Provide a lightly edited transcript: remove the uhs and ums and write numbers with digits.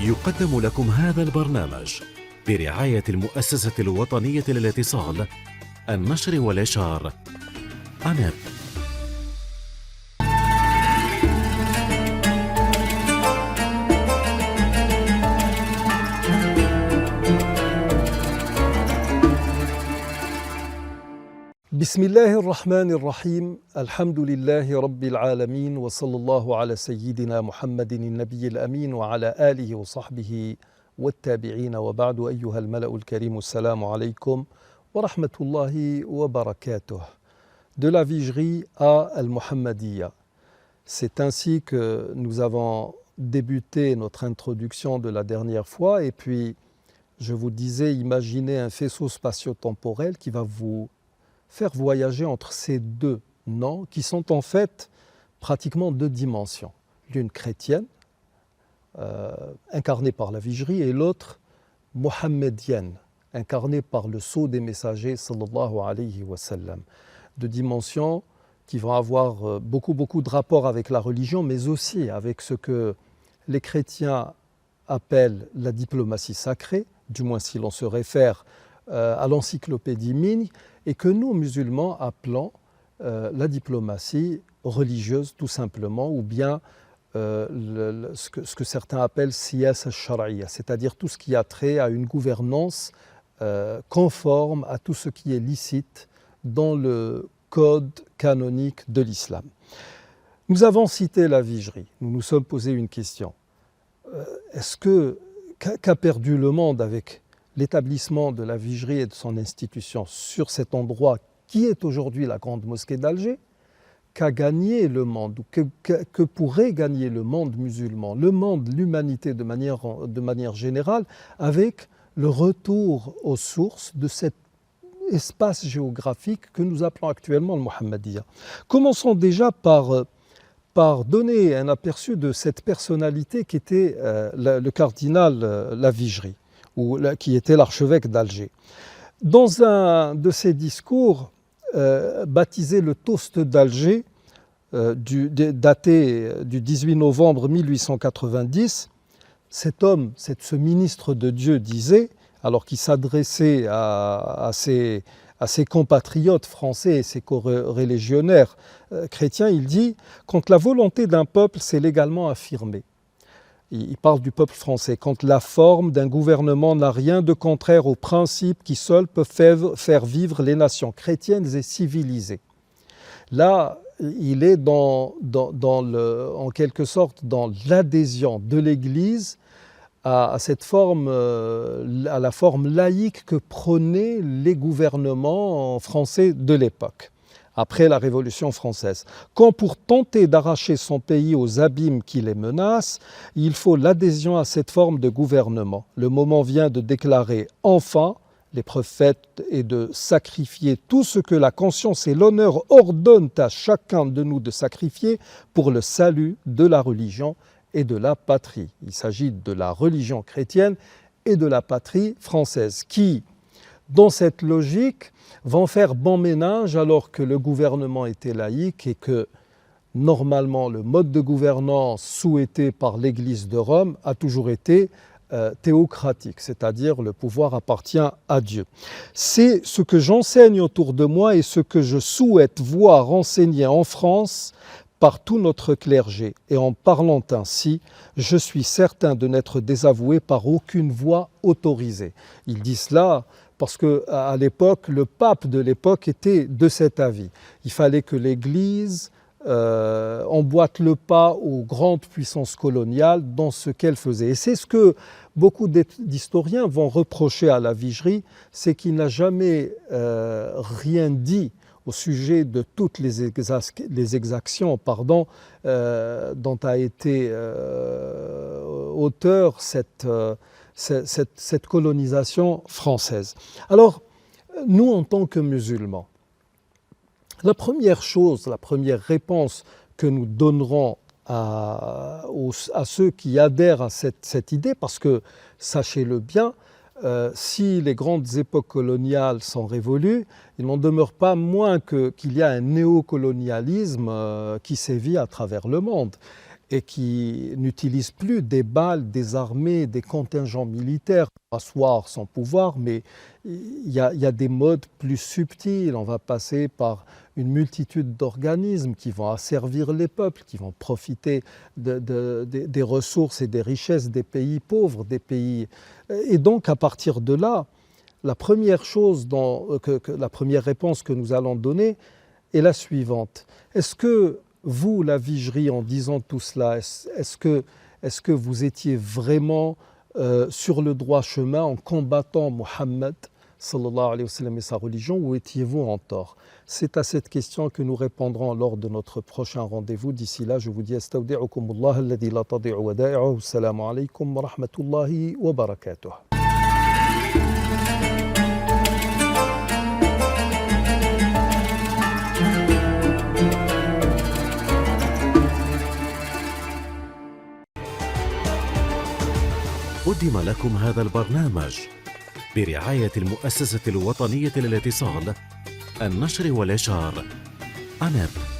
يقدم لكم هذا البرنامج برعاية المؤسسة الوطنية للاتصال، النشر والإشعار أناب. بسم الله الرحمن الرحيم. الحمد لله رب العالمين، وصلى الله على سيدنا محمد النبي الأمين وعلى آله وصحبه والتابعين، وبعد. أيها الملأ الكريم، السلام عليكم ورحمة الله وبركاته. De la Vigerie à Al-Muhammadiyya. C'est ainsi que nous avons débuté notre introduction de la dernière fois, et puis je vous disais, imaginez un faisceau spatio-temporel qui va vous faire voyager entre ces deux noms qui sont en fait pratiquement deux dimensions. L'une chrétienne, incarnée par la Vigerie, et l'autre mohammedienne, incarnée par le sceau des messagers sallallahu alayhi wa sallam. Deux dimensions qui vont avoir beaucoup de rapports avec la religion, mais aussi avec ce que les chrétiens appellent la diplomatie sacrée, du moins si l'on se réfère à l'encyclopédie Migne, et que nous, musulmans, appelons la diplomatie religieuse, tout simplement, ou bien ce que certains appellent siyasa al-shar'iyya, c'est-à-dire tout ce qui a trait à une gouvernance conforme à tout ce qui est licite dans le code canonique de l'islam. Nous avons cité la Vigerie, nous nous sommes posé une question. Qu'a perdu le monde avec l'établissement de la Vigerie et de son institution sur cet endroit qui est aujourd'hui la grande mosquée d'Alger? Qu'a gagné le monde, ou que pourrait gagner le monde musulman, le monde, l'humanité de manière générale, avec le retour aux sources de cet espace géographique que nous appelons actuellement le Muhammadiyya. Commençons déjà par donner un aperçu de cette personnalité qui était le cardinal La Vigerie, qui était l'archevêque d'Alger. Dans un de ses discours, baptisé le Toast d'Alger, daté du 18 novembre 1890, ce ministre de Dieu disait, alors qu'il s'adressait à ses compatriotes français et ses coreligionnaires chrétiens, il dit « Quand la volonté d'un peuple s'est légalement affirmée », il parle du peuple français, « quand la forme d'un gouvernement n'a rien de contraire aux principes qui seuls peuvent faire vivre les nations chrétiennes et civilisées ». Là, il est en quelque sorte dans l'adhésion de l'Église à cette forme, à la forme laïque que prônaient les gouvernements français de l'époque, après la Révolution française. Quand pour tenter d'arracher son pays aux abîmes qui les menacent, il faut l'adhésion à cette forme de gouvernement. Le moment vient de déclarer enfin l'épreuve faite et de sacrifier tout ce que la conscience et l'honneur ordonnent à chacun de nous de sacrifier pour le salut de la religion et de la patrie. Il s'agit de la religion chrétienne et de la patrie française qui, dans cette logique, vont faire bon ménage alors que le gouvernement était laïque et que, normalement, le mode de gouvernance souhaité par l'Église de Rome a toujours été théocratique, c'est-à-dire le pouvoir appartient à Dieu. C'est ce que j'enseigne autour de moi et ce que je souhaite voir enseigner en France par tout notre clergé. Et en parlant ainsi, je suis certain de n'être désavoué par aucune voix autorisée. Il dit cela parce qu'à l'époque, le pape de l'époque était de cet avis. Il fallait que l'Église emboîte le pas aux grandes puissances coloniales dans ce qu'elle faisait. Et c'est ce que beaucoup d'historiens vont reprocher à la Vigerie, c'est qu'il n'a jamais rien dit au sujet de toutes les exactions dont a été auteur cette colonisation française. Alors, nous, en tant que musulmans, la première réponse que nous donnerons à ceux qui adhèrent à cette idée, parce que, sachez-le bien, si les grandes époques coloniales sont révolues, il n'en demeure pas moins qu'il y a un néocolonialisme qui sévit à travers le monde. et qui n'utilise plus des balles, des armées, des contingents militaires pour asseoir son pouvoir, mais il y a des modes plus subtils. On va passer par une multitude d'organismes qui vont asservir les peuples, qui vont profiter des ressources et des richesses des pays pauvres, des pays. Et donc, à partir de là, la première réponse que nous allons donner est la suivante. Est-ce que vous, la Vigerie, en disant tout cela, est-ce que vous étiez vraiment sur le droit chemin en combattant Mohammed sallallahu alayhi wa sallam et sa religion, ou étiez-vous en tort? C'est à cette question que nous répondrons lors de notre prochain rendez-vous. D'ici là, je vous dis astawdi'ukumullah alladhi la tadi'u wada'i'uhu. Assalamu alaykum wa rahmatullahi wa barakatuh. قدم لكم هذا البرنامج برعاية المؤسسة الوطنية للاتصال، النشر والإشعار، أناب.